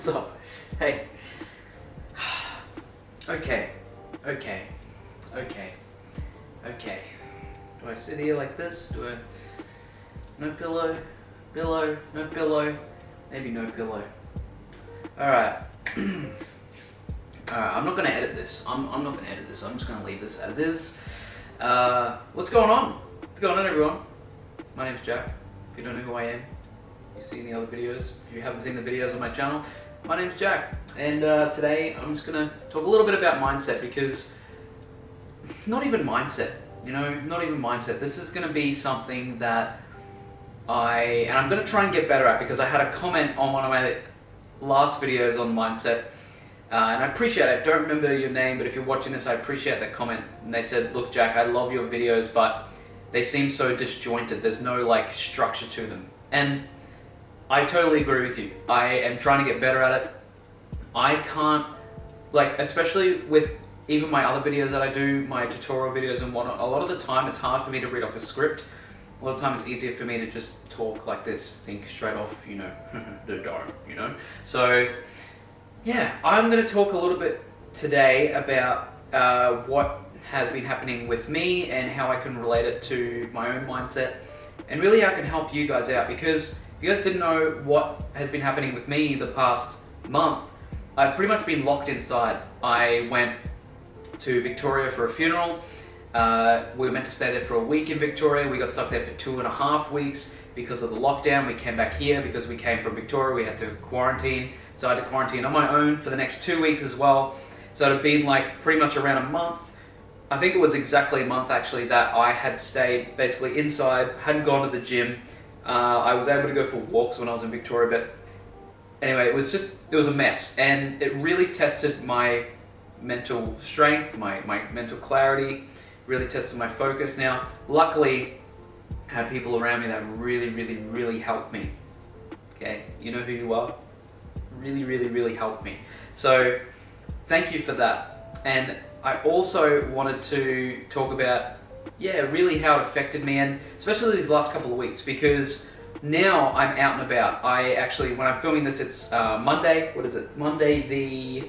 What's up? Hey. Okay. Do I sit here like this? Do I... No pillow? Pillow? No pillow? Maybe no pillow. Alright. Alright, I'm not gonna edit this. I'm not gonna edit this. I'm just gonna leave this as is. What's going on? What's going on, everyone? My name's Jack. If you don't know who I am, you've seen the other videos. If you haven't seen the videos on my channel, my name's Jack. And today I'm just gonna talk a little bit about mindset, because not even mindset, not even mindset. This is gonna be something that I'm gonna try and get better at, because I had a comment on one of my last videos on mindset. And I appreciate it. I don't remember your name, but if you're watching this, I appreciate that comment. And they said, look, Jack, I love your videos, but they seem so disjointed. There's no like structure to them. And I totally agree with you. I am trying to get better at it. I can't, like, especially with even my other videos that I do, my tutorial videos and whatnot, a lot of the time it's hard for me to read off a script. A lot of times it's easier for me to just talk like this, think straight off, the dome, So, yeah, I'm going to talk a little bit today about what has been happening with me and how I can relate it to my own mindset, and really how I can help you guys out. Because if you guys didn't know what has been happening with me the past month, I've pretty much been locked inside. I went to Victoria for a funeral. We were meant to stay there for a week in Victoria. We got stuck there for 2.5 weeks because of the lockdown. We came back here because we came from Victoria. We had to quarantine. So I had to quarantine on my own for the next 2 weeks as well. So it had been like pretty much around a month. I think it was exactly a month actually that I had stayed basically inside, hadn't gone to the gym. I was able to go for walks when I was in Victoria, but anyway, it was a mess. And it really tested my mental strength, my mental clarity, really tested my focus. Now, luckily, I had people around me that really helped me. Okay, you know who you are? Really helped me. So thank you for that. And I also wanted to talk about, really how it affected me, and especially these last couple of weeks, because now I'm out and about. I actually, when I'm filming this, it's Monday. What is it? Monday the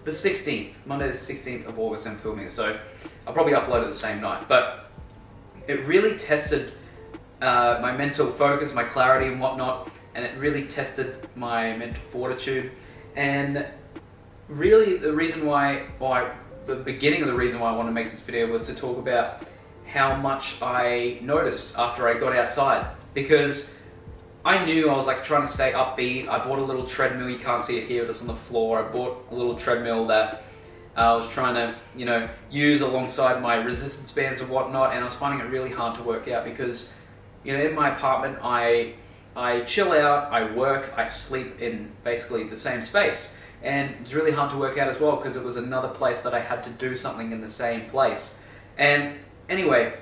16th. Monday the 16th of August I'm filming it. So I'll probably upload it the same night. But it really tested my mental focus, my clarity and whatnot. And it really tested my mental fortitude. And really the reason the beginning of the reason why I want to make this video was to talk about how much I noticed after I got outside. Because I knew I was like trying to stay upbeat. I bought a little treadmill, you can't see it here, it's on the floor. I bought a little treadmill that I was trying to, use alongside my resistance bands and whatnot. And I was finding it really hard to work out because, in my apartment, I chill out, I work, I sleep in basically the same space. And it's really hard to work out as well because it was another place that I had to do something in the same place. And anyway,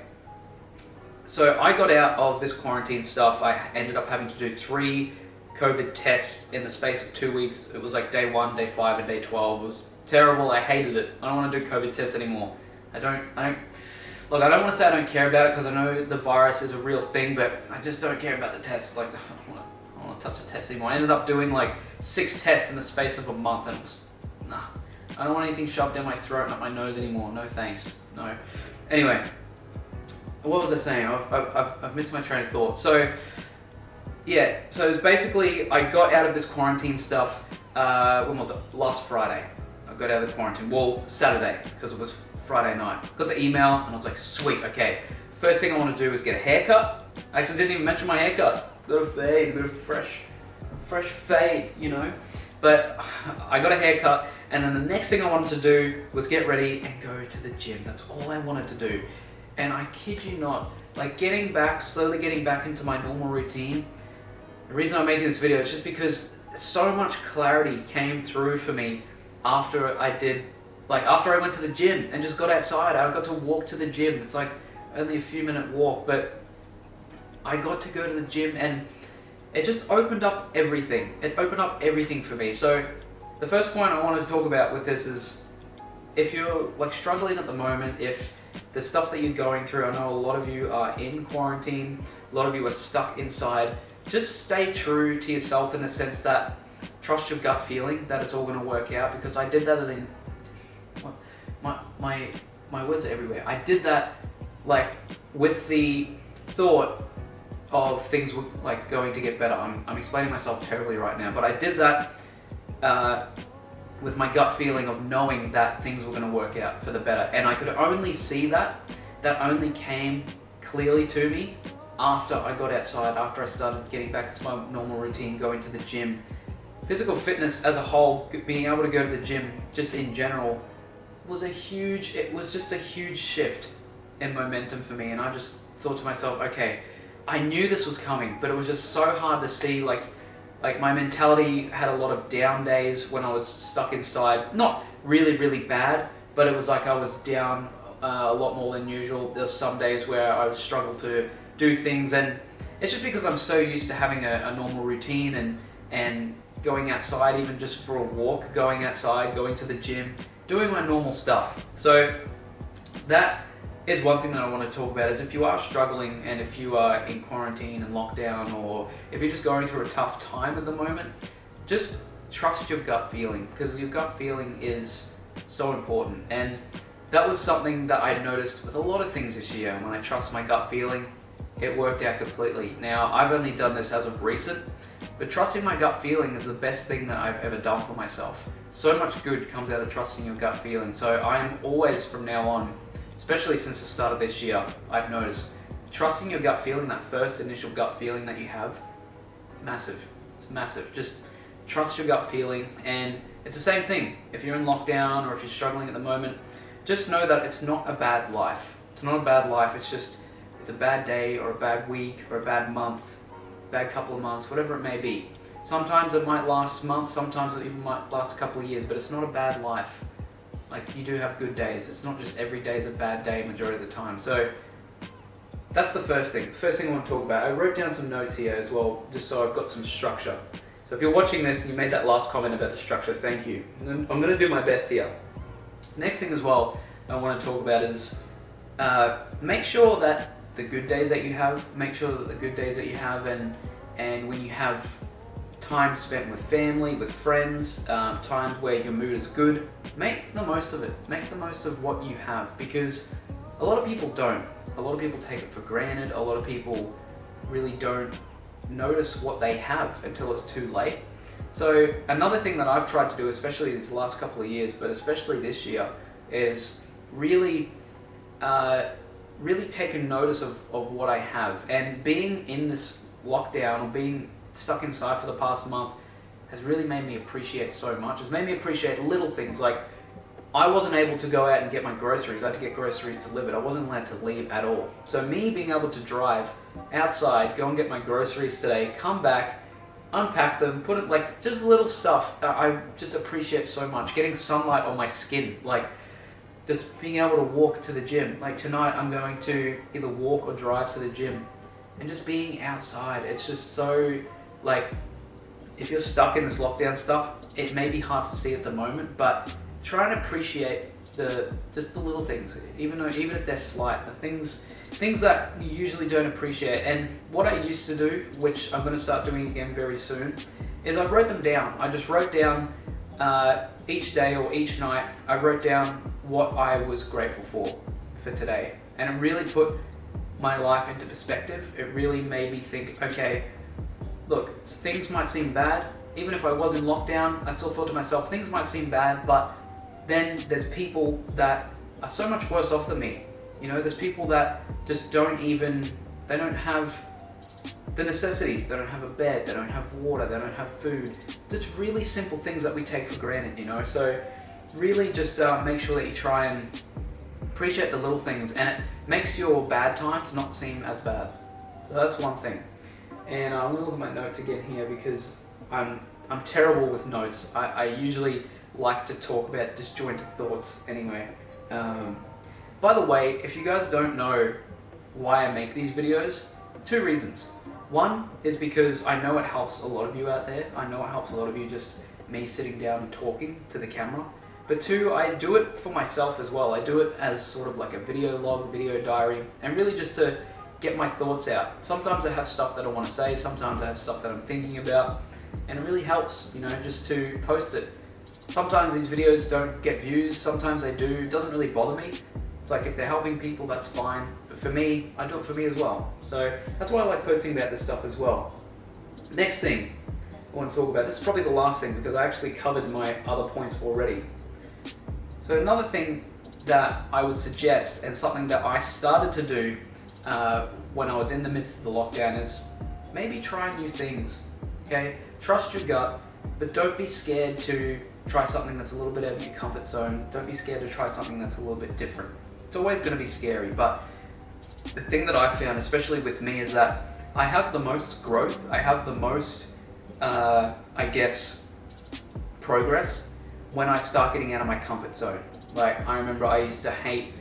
so I got out of this quarantine stuff. I ended up having to do 3 COVID tests in the space of 2 weeks. It was like day 1, day 5, and day 12. It was terrible. I hated it. I don't want to do COVID tests anymore. Look, I don't want to say I don't care about it because I know the virus is a real thing, but I just don't care about the tests. Like, I don't want to touch the tests anymore. I ended up doing like 6 tests in the space of a month, and it was, nah. I don't want anything shoved down my throat and up my nose anymore. No thanks. No. Anyway, what was I saying? I've missed my train of thought. So, yeah. So it was basically, I got out of this quarantine stuff, when was it? Last Friday. I got out of the quarantine. Well, Saturday, because it was Friday night. Got the email and I was like, sweet, okay. First thing I want to do is get a haircut. I actually didn't even mention my haircut. Got a fade, got a fresh fade, But I got a haircut, and then the next thing I wanted to do was get ready and go to the gym. That's all I wanted to do. And I kid you not, like slowly getting back into my normal routine. The reason I'm making this video is just because so much clarity came through for me after I went to the gym and just got outside. I got to walk to the gym. It's like only a few minute walk, but I got to go to the gym and it just opened up everything. It opened up everything for me. So the first point I wanted to talk about with this is, if you're like struggling at the moment, if the stuff that you're going through, I know a lot of you are in quarantine, a lot of you are stuck inside, just stay true to yourself in the sense that trust your gut feeling that it's all going to work out, because I did that in my words are everywhere. I did that like with the thought of things were like going to get better. I'm explaining myself terribly right now, but I did that with my gut feeling of knowing that things were going to work out for the better, and I could only see that only came clearly to me after I got outside, after I started getting back to my normal routine, going to the gym. Physical fitness as a whole, being able to go to the gym just in general, was just a huge shift in momentum for me. And I just thought to myself, okay, I knew this was coming, but it was just so hard to see. Like my mentality had a lot of down days when I was stuck inside. Not really bad, but it was like I was down a lot more than usual. There's some days where I would struggle to do things, and it's just because I'm so used to having a normal routine and going outside, even just for a walk, going outside, going to the gym, doing my normal stuff. So that is one thing that I want to talk about, is if you are struggling and if you are in quarantine and lockdown, or if you're just going through a tough time at the moment, just trust your gut feeling, because your gut feeling is so important. And that was something that I noticed with a lot of things this year. When I trust my gut feeling, it worked out completely. Now, I've only done this as of recent, but trusting my gut feeling is the best thing that I've ever done for myself. So much good comes out of trusting your gut feeling. So I am always, from now on, especially since the start of this year, I've noticed trusting your gut feeling, that first initial gut feeling that you have, massive. It's massive. Just trust your gut feeling. And it's the same thing. If you're in lockdown or if you're struggling at the moment, just know that it's not a bad life. It's not a bad life. It's a bad day or a bad week or a bad month, bad couple of months, whatever it may be. Sometimes it might last months, sometimes it even might last a couple of years, but it's not a bad life. Like, you do have good days. It's not just every day is a bad day majority of the time. So that's the first thing. First thing I want to talk about. I wrote down some notes here as well, just so I've got some structure. So if you're watching this and you made that last comment about the structure, thank you. And I'm going to do my best here. Next thing as well I want to talk about is make sure that the good days that you have, and when you have time spent with family, with friends, times where your mood is good, make the most of it. Make the most of what you have, because a lot of people don't. A lot of people take it for granted. A lot of people really don't notice what they have until it's too late. So another thing that I've tried to do, especially these last couple of years, but especially this year, is really taken notice of what I have. And being in this lockdown, or being stuck inside for the past month, has really made me appreciate so much. It's made me appreciate little things. Like, I wasn't able to go out and get my groceries. I had to get groceries delivered. I wasn't allowed to leave at all. So me being able to drive outside, go and get my groceries today, come back, unpack them, put it, like, just little stuff I just appreciate so much. Getting sunlight on my skin, like, just being able to walk to the gym. Like, tonight I'm going to either walk or drive to the gym, and just being outside. It's just so, like, if you're stuck in this lockdown stuff, it may be hard to see at the moment, but try and appreciate just the little things, even if they're slight, the things that you usually don't appreciate. And what I used to do, which I'm going to start doing again very soon, is I wrote them down. I just wrote down each day or each night, I wrote down what I was grateful for today. And it really put my life into perspective. It really made me think, okay, look, things might seem bad. Even if I was in lockdown, I still thought to myself, things might seem bad, but then there's people that are so much worse off than me. You know, there's people that just they don't have the necessities. They don't have a bed, they don't have water, they don't have food. Just really simple things that we take for granted, you know. So really just make sure that you try and appreciate the little things, and it makes your bad times not seem as bad. So that's one thing. And I'm going to look at my notes again here, because I'm terrible with notes. I usually like to talk about disjointed thoughts anyway. By the way, if you guys don't know why I make these videos, 2 reasons. One is because I know it helps a lot of you out there. I know it helps a lot of you, just me sitting down and talking to the camera. But 2, I do it for myself as well. I do it as sort of like a video log, video diary, and really just to get my thoughts out. Sometimes I have stuff that I want to say, sometimes I have stuff that I'm thinking about, and it really helps, you know, just to post it. Sometimes these videos don't get views, sometimes they do. It doesn't really bother me. It's like if they're helping people, that's fine. But for me, I do it for me as well. So that's why I like posting about this stuff as well. Next thing I want to talk about, this is probably the last thing because I actually covered my other points already. So another thing that I would suggest, and something that I started to do when I was in the midst of the lockdown, is maybe try new things, okay? Trust your gut, but don't be scared to try something that's a little bit out of your comfort zone. Don't be scared to try something that's a little bit different. It's always going to be scary, but the thing that I found, especially with me, is that I have the most growth, I have the most, I guess, progress when I start getting out of my comfort zone. Like, I remember I used to hate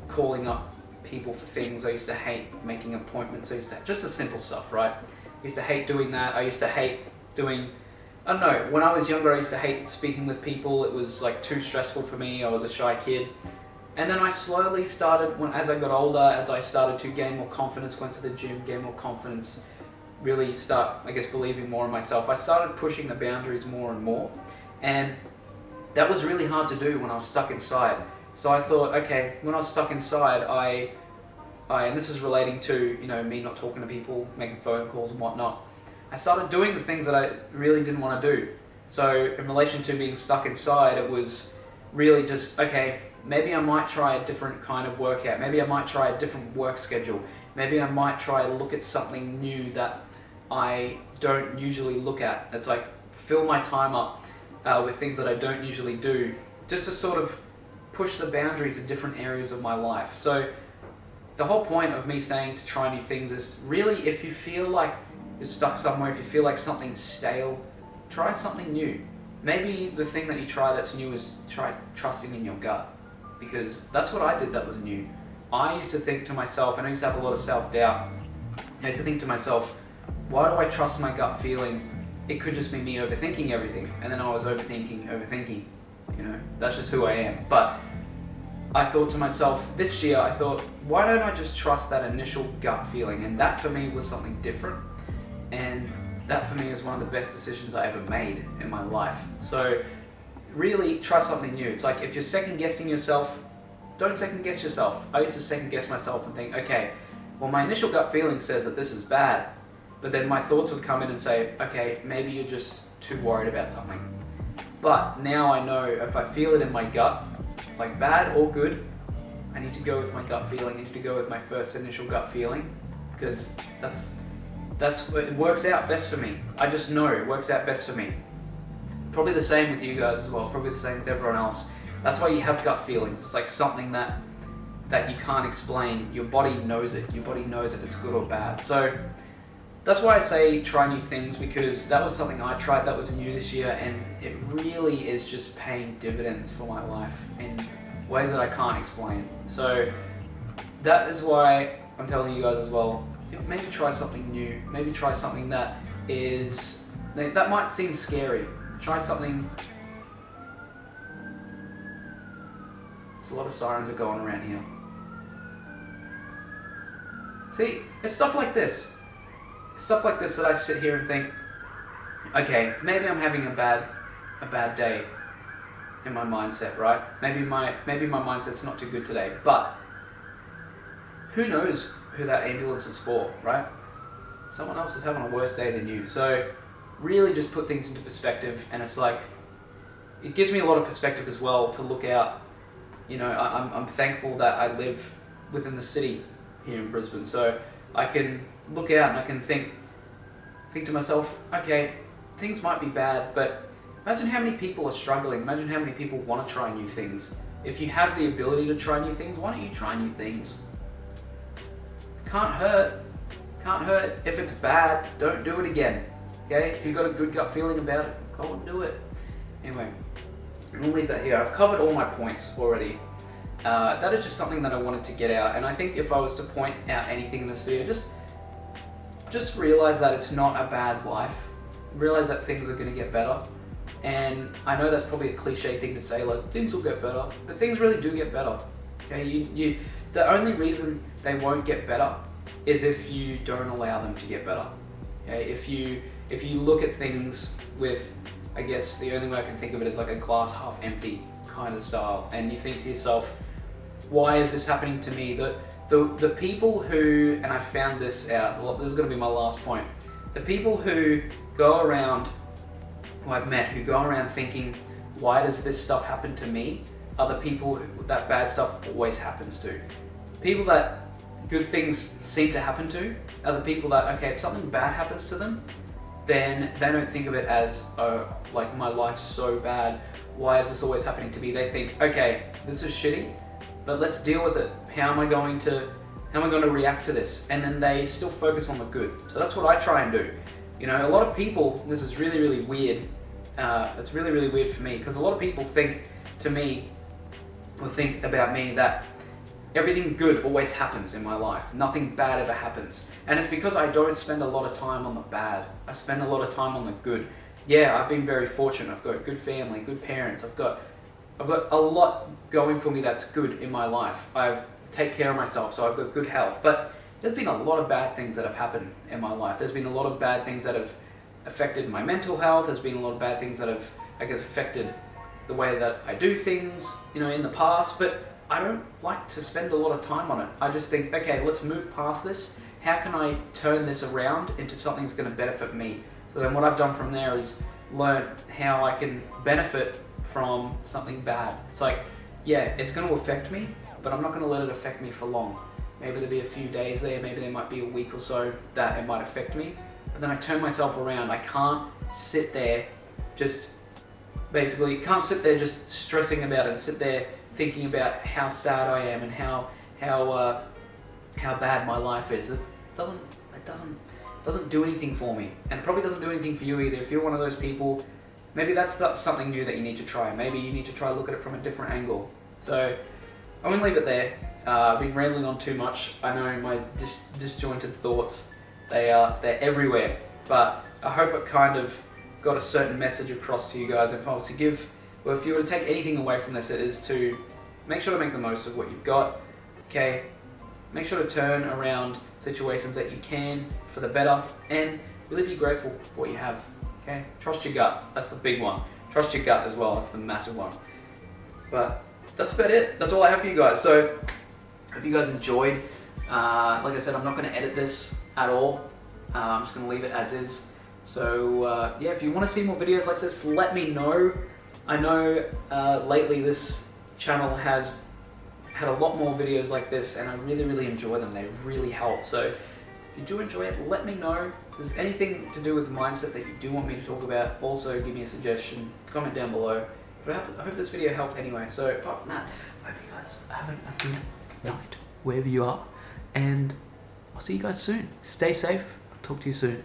calling up people for things. I used to hate making appointments. I used to, just the simple stuff, right? I used to hate doing that. I used to hate doing, I don't know, when I was younger, I used to hate speaking with people. It was like too stressful for me. I was a shy kid. And then I slowly started, as I got older, as I started to gain more confidence, went to the gym, gain more confidence, really start, I guess, believing more in myself. I started pushing the boundaries more and more. And that was really hard to do when I was stuck inside. So I thought, okay, when I was stuck inside, I and this is relating to, you know, me not talking to people, making phone calls and whatnot. I started doing the things that I really didn't want to do. So in relation to being stuck inside, it was really just, okay, maybe I might try a different kind of workout. Maybe I might try a different work schedule. Maybe I might try to look at something new that I don't usually look at. It's like fill my time up with things that I don't usually do, just to sort of push the boundaries in different areas of my life. So the whole point of me saying to try new things is really, if you feel like you're stuck somewhere, if you feel like something's stale, try something new. Maybe the thing that you try that's new is try trusting in your gut, because that's what I did that was new. I used to think to myself, and I used to have a lot of self-doubt, I used to think to myself, why do I trust my gut feeling? It could just be me overthinking everything. And then I was overthinking, you know, that's just who I am. But I thought to myself, this year I thought, why don't I just trust that initial gut feeling? And that for me was something different. And that for me is one of the best decisions I ever made in my life. So really try something new. It's like if you're second guessing yourself, don't second guess yourself. I used to second guess myself and think, okay, well, my initial gut feeling says that this is bad. But then my thoughts would come in and say, okay, maybe you're just too worried about something. But now I know if I feel it in my gut, like bad or good, I need to go with my gut feeling. I need to go with my first initial gut feeling, because it works out best for me. I just know it works out best for me. Probably the same with you guys as well. Probably the same with everyone else. That's why you have gut feelings. It's like something that you can't explain. Your body knows it. Your body knows if it's good or bad. So that's why I say try new things, because that was something I tried that was new this year, and it really is just paying dividends for my life in ways that I can't explain. So that is why I'm telling you guys as well, maybe try something new. Maybe try something that might seem scary. Try something. There's a lot of sirens are going around here. See, it's stuff like this. Stuff like this that I sit here and think, okay, maybe I'm having a bad day in my mindset, right? Maybe my mindset's not too good today, but who knows who that ambulance is for, right? Someone else is having a worse day than you. So really just put things into perspective, and it's like, it gives me a lot of perspective as well to look out. You know, I'm thankful that I live within the city here in Brisbane, so I can look out and I can think to myself, okay, things might be bad, but imagine how many people are struggling. Imagine how many people want to try new things. If you have the ability to try new things, why don't you try new things? Can't hurt. If it's bad, don't do it again. Okay? If you've got a good gut feeling about it, go and do it. Anyway, I'm gonna leave that here. I've covered all my points already. That is just something that I wanted to get out, and I think if I was to point out anything in this video, just realize that it's not a bad life. Realize that things are going to get better. And I know that's probably a cliche thing to say, like things will get better, but things really do get better. Okay, the only reason they won't get better is if you don't allow them to get better. Okay? If you look at things with, I guess the only way I can think of it is like a glass half empty kind of style, and you think to yourself, why is this happening to me? The people who, and I found this out, well, this is going to be my last point, the people who go around, who I've met, who go around thinking, why does this stuff happen to me, are the people that bad stuff always happens to. People that good things seem to happen to are the people that, okay, if something bad happens to them, then they don't think of it as, oh, like my life's so bad, why is this always happening to me? They think, okay, this is shitty, but let's deal with it. How am I going to react to this? And then they still focus on the good. So that's what I try and do. You know, a lot of people, this is really, really weird. It's really, really weird for me, because a lot of people think about me that everything good always happens in my life. Nothing bad ever happens. And it's because I don't spend a lot of time on the bad. I spend a lot of time on the good. Yeah, I've been very fortunate. I've got a good family, good parents. I've got a lot going for me that's good in my life. I take care of myself, so I've got good health. But there's been a lot of bad things that have happened in my life. There's been a lot of bad things that have affected my mental health. There's been a lot of bad things that have, I guess, affected the way that I do things, you know, in the past. But I don't like to spend a lot of time on it. I just think, okay, let's move past this. How can I turn this around into something that's going to benefit me? So then what I've done from there is learn how I can benefit from something bad. It's like, yeah, it's going to affect me, but I'm not going to let it affect me for long. Maybe there'll be a few days there, maybe there might be a week or so that it might affect me, but then I turn myself around. I can't sit there just stressing about it and sit there thinking about how sad I am and how bad my life is. It doesn't do anything for me, and it probably doesn't do anything for you either. If you're one of those people, maybe that's something new that you need to try. Maybe you need to try look at it from a different angle. So I'm gonna leave it there. I've been rambling on too much. I know my disjointed thoughts, they're everywhere, but I hope it kind of got a certain message across to you guys. If you were to take anything away from this, it is to make sure to make the most of what you've got. Okay, make sure to turn around situations that you can for the better, and really be grateful for what you have. Okay, trust your gut. That's the big one. Trust your gut as well. That's the massive one. But that's about it. That's all I have for you guys. So hope you guys enjoyed. Like I said, I'm not going to edit this at all. I'm just going to leave it as is. So yeah, if you want to see more videos like this, let me know. I know lately this channel has had a lot more videos like this, and I really, really enjoy them. They really help. So if you do enjoy it, let me know. If there's anything to do with mindset that you do want me to talk about, also give me a suggestion, comment down below. But I hope this video helped anyway. So apart from that, I hope you guys are having a good night, wherever you are. And I'll see you guys soon. Stay safe. I'll talk to you soon.